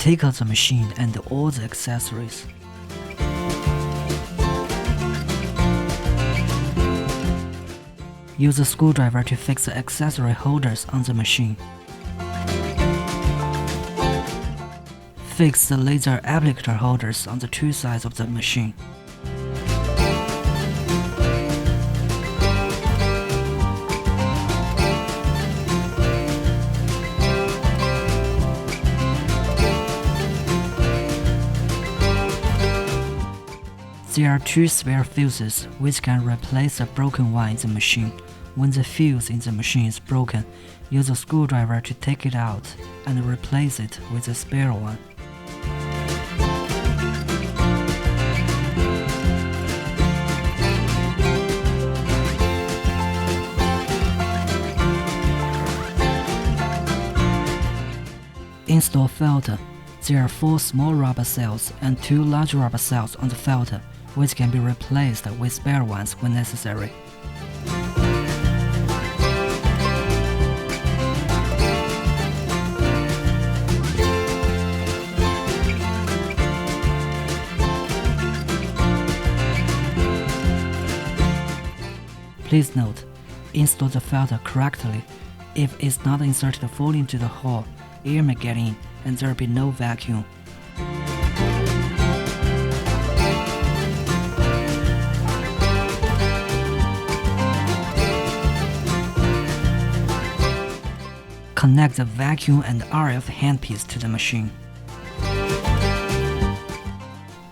Take out the machine and all the accessories. Use a screwdriver to fix the accessory holders on the machine. Fix the laser applicator holders on the two sides of the machine. There are two spare fuses which can replace the broken one in the machine. When the fuse in the machine is broken, use a screwdriver to take it out and replace it with a spare one. Install filter. There are 4 small rubber cells and 2 large rubber cells on the filter, which can be replaced with spare ones when necessary. Please note, install the filter correctly. If it's not inserted fully into the hole, air may get in and there will be no vacuum. Connect the vacuum and RF handpiece to the machine.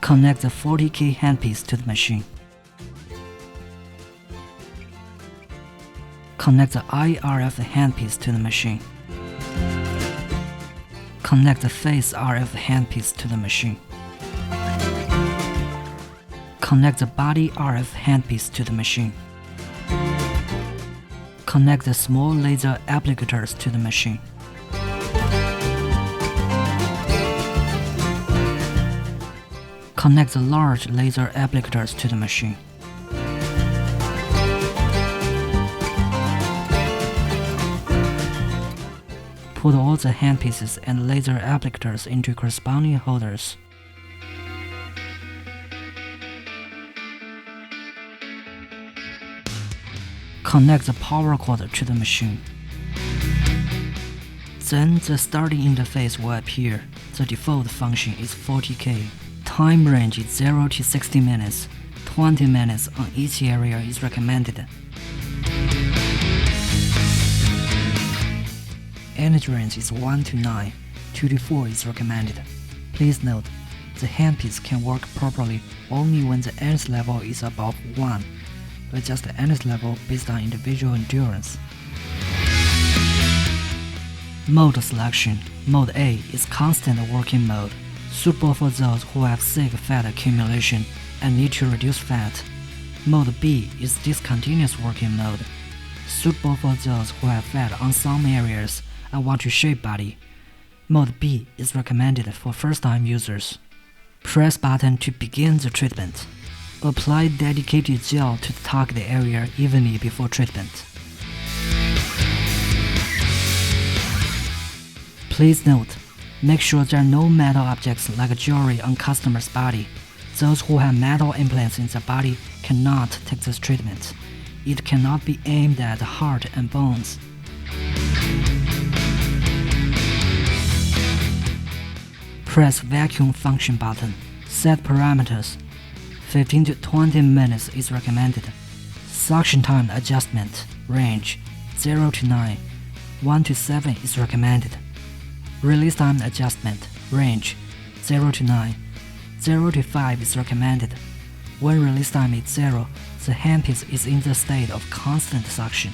Connect the 40K handpiece to the machine. Connect the IRF handpiece to the machine. Connect the phase RF handpiece to the machine. Connect the body RF handpiece to the machine. Connect the small laser applicators to the machine. Connect the large laser applicators to the machine. Put all the handpieces and laser applicators into corresponding holders. Connect the power cord to the machine. Then the starting interface will appear. The default function is 40K. Time range is 0 to 60 minutes. 20 minutes on each area is recommended. Energy range is 1 to 9, 2 to 4 is recommended. Please note, the handpiece can work properly only when the energy level is above 1. Adjust the energy level based on individual endurance. Mode selection. Mode A is constant working mode, suitable for those who have sick fat accumulation and need to reduce fat. Mode B is discontinuous working mode, suitable for those who have fat on some areas and want to shape body. Mode B is recommended for first-time users. Press button to begin the treatment. Apply dedicated gel to the target area evenly before treatment. Please note, make sure there are no metal objects like jewelry on customer's body. Those who have metal implants in their body cannot take this treatment. It cannot be aimed at the heart and bones. Press vacuum function button. Set parameters. 15 to 20 minutes is recommended. Suction time adjustment. Range 0 to 9. 1 to 7 is recommended. Release time adjustment. Range 0 to 9. 0 to 5 is recommended. When release time is 0, the handpiece is in the state of constant suction.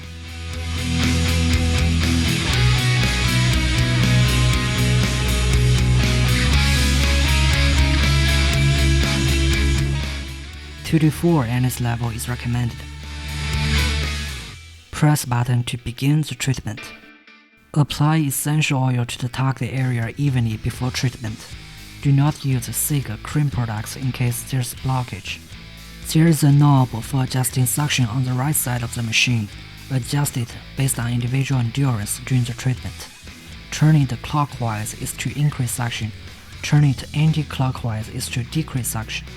Two to 4 energy level is recommended. Press button to begin the treatment. Apply essential oil to the target area evenly before treatment. Do not use thick cream products in case there's blockage. There is a knob for adjusting suction on the right side of the machine. Adjust it based on individual endurance during the treatment. Turning it clockwise is to increase suction. Turning it anti-clockwise is to decrease suction.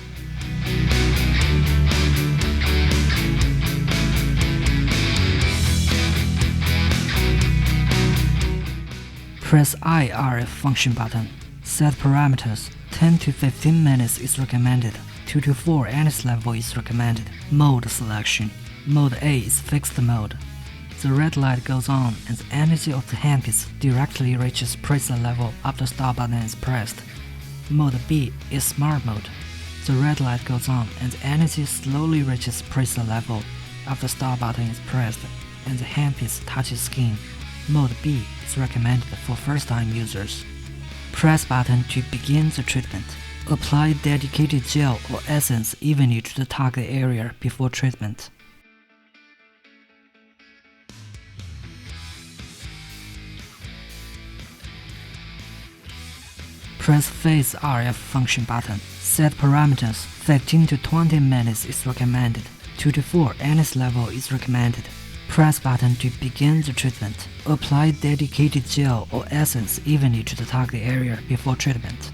Press IRF function button. Set parameters. 10 to 15 minutes is recommended. 2 to 4 NS level is recommended. Mode selection. Mode A is fixed mode. The red light goes on and the energy of the handpiece directly reaches preset level after start button is pressed. Mode B is smart mode. The red light goes on and the energy slowly reaches preset level after start button is pressed and the handpiece touches skin. Mode B is recommended for first-time users. Press button to begin the treatment. Apply dedicated gel or essence evenly to the target area before treatment. Press Phase RF function button. Set parameters. 15 to 20 minutes is recommended. 2 to 4 NS level is recommended. Press button to begin the treatment. Apply dedicated gel or essence evenly to the target area before treatment.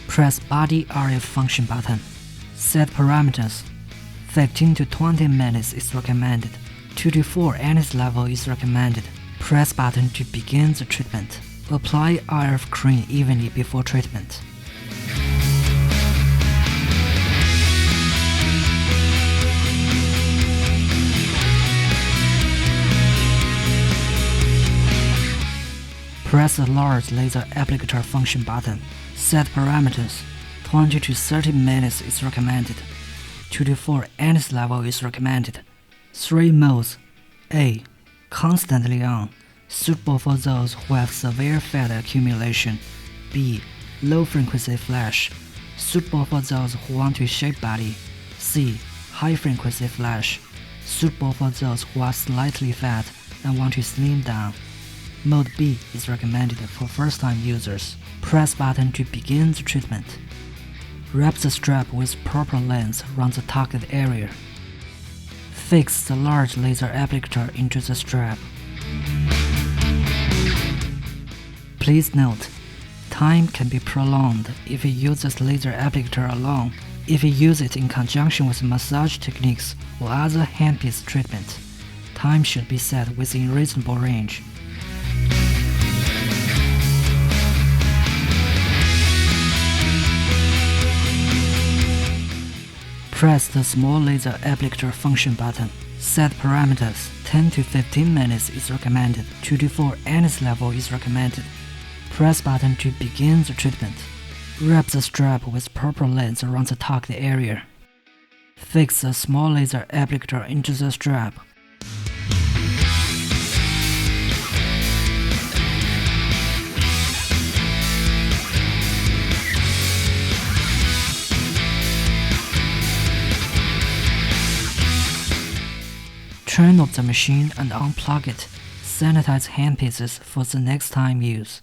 Press Body RF function button. Set parameters. 15 to 20 minutes is recommended. 2 to 4 NS level is recommended. Press button to begin the treatment. Apply RF cream evenly before treatment. Press the large laser applicator function button. Set parameters. 20 to 30 minutes is recommended. 2 to 4 NS level is recommended. 3 modes. A. Constantly on, suitable for those who have severe fat accumulation. B. Low frequency flash, suitable for those who want to shape body. C. High frequency flash, suitable for those who are slightly fat and want to slim down. Mode B is recommended for first-time users. Press button to begin the treatment. Wrap the strap with proper length around the target area. Fix the large laser applicator into the strap. Please note, time can be prolonged if you use this laser applicator alone. If you use it in conjunction with massage techniques or other handpiece treatment, time should be set within reasonable range. Press the small laser applicator function button. Set parameters. 10 to 15 minutes is recommended. 2 to 4 NS level is recommended. Press button to begin the treatment. Wrap the strap with proper length around the target area. Fix the small laser applicator into the strap. Turn off the machine and unplug it. Sanitize handpieces for the next time use.